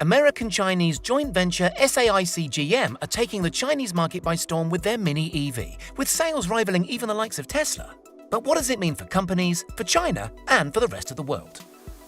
American-Chinese joint venture SAIC-GM are taking the Chinese market by storm with their Mini EV, with sales rivaling even the likes of Tesla. But what does it mean for companies, for China, and for the rest of the world?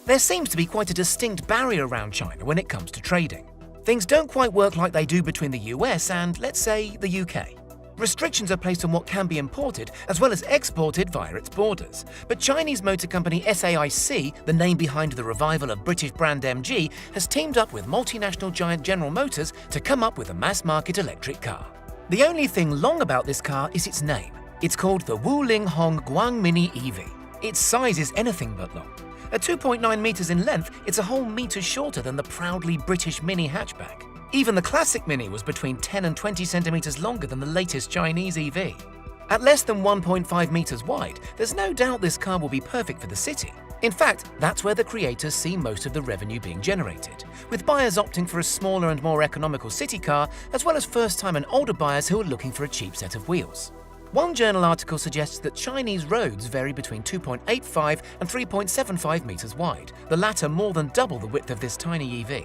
There seems to be quite a distinct barrier around China when it comes to trading. Things don't quite work like they do between the US and, let's say, the UK. Restrictions are placed on what can be imported as well as exported via its borders. But Chinese motor company SAIC, the name behind the revival of British brand MG, has teamed up with multinational giant General Motors to come up with a mass-market electric car. The only thing long about this car is its name. It's called the Wuling Hong Guang Mini EV. Its size is anything but long. At 2.9 meters in length, it's a whole meter shorter than the proudly British Mini hatchback. Even the classic Mini was between 10 and 20 centimeters longer than the latest Chinese EV. At less than 1.5 meters wide, there's no doubt this car will be perfect for the city. In fact, that's where the creators see most of the revenue being generated, with buyers opting for a smaller and more economical city car, as well as first-time and older buyers who are looking for a cheap set of wheels. One journal article suggests that Chinese roads vary between 2.85 and 3.75 meters wide, the latter more than double the width of this tiny EV.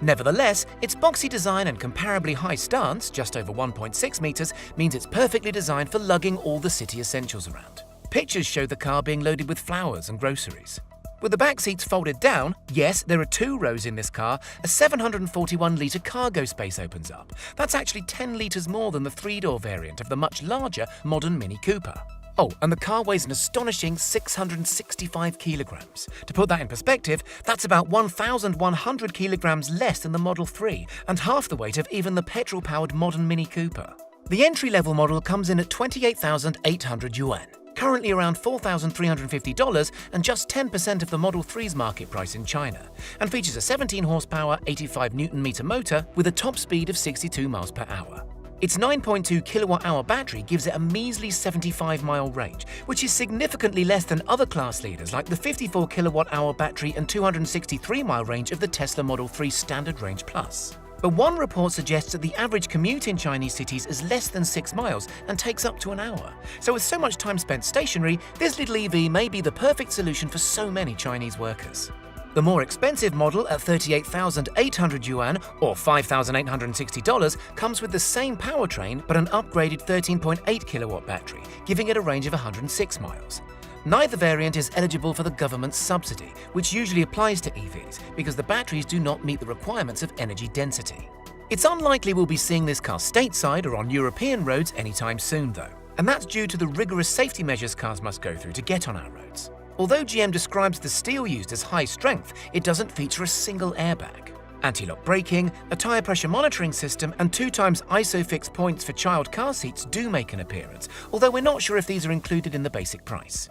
Nevertheless, its boxy design and comparably high stance, just over 1.6 meters, means it's perfectly designed for lugging all the city essentials around. Pictures show the car being loaded with flowers and groceries. With the back seats folded down, yes, there are 2 rows in this car, a 741-litre cargo space opens up. That's actually 10 litres more than the 3-door variant of the much larger modern Mini Cooper. Oh, and the car weighs an astonishing 665 kilograms. To put that in perspective, that's about 1,100 kilograms less than the Model 3 and half the weight of even the petrol-powered modern Mini Cooper. The entry-level model comes in at 28,800 yuan, currently around $4,350 and just 10% of the Model 3's market price in China, and features a 17-horsepower, 85-Nm motor with a top speed of 62 miles per hour. Its 9.2 kilowatt-hour battery gives it a measly 75-mile range, which is significantly less than other class leaders like the 54 kilowatt-hour battery and 263-mile range of the Tesla Model 3 Standard Range Plus. But one report suggests that the average commute in Chinese cities is less than 6 miles and takes up to an hour. So with so much time spent stationary, this little EV may be the perfect solution for so many Chinese workers. The more expensive model at 38,800 yuan or $5,860 comes with the same powertrain but an upgraded 13.8 kilowatt battery, giving it a range of 106 miles. Neither variant is eligible for the government's subsidy, which usually applies to EVs because the batteries do not meet the requirements of energy density. It's unlikely we'll be seeing this car stateside or on European roads anytime soon though, and that's due to the rigorous safety measures cars must go through to get on our roads. Although GM describes the steel used as high strength, it doesn't feature a single airbag. Anti-lock braking, a tyre pressure monitoring system, and 2x ISOFIX points for child car seats do make an appearance, although we're not sure if these are included in the basic price.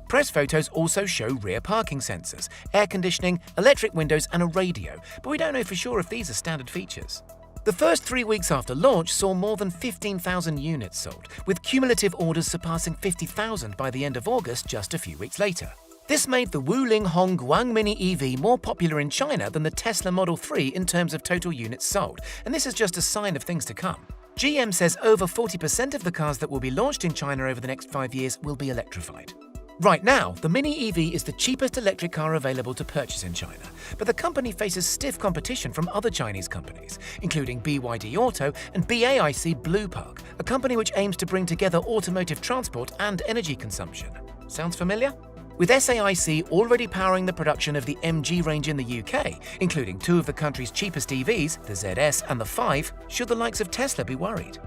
Press photos also show rear parking sensors, air conditioning, electric windows, and a radio, but we don't know for sure if these are standard features. The first 3 weeks after launch saw more than 15,000 units sold, with cumulative orders surpassing 50,000 by the end of August just a few weeks later. This made the Wuling Hong Guang Mini EV more popular in China than the Tesla Model 3 in terms of total units sold, and this is just a sign of things to come. GM says over 40% of the cars that will be launched in China over the next 5 years will be electrified. Right now, the Mini EV is the cheapest electric car available to purchase in China, but the company faces stiff competition from other Chinese companies, including BYD Auto and BAIC Blue Park, a company which aims to bring together automotive transport and energy consumption. Sounds familiar? With SAIC already powering the production of the MG range in the UK, including 2 of the country's cheapest EVs, the ZS and the 5, should the likes of Tesla be worried?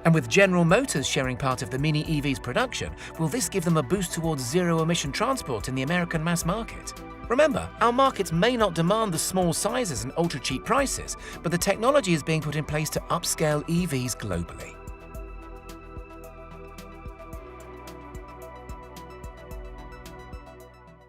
And with General Motors sharing part of the Mini EV's production, will this give them a boost towards zero-emission transport in the American mass market? Remember, our markets may not demand the small sizes and ultra-cheap prices, but the technology is being put in place to upscale EVs globally.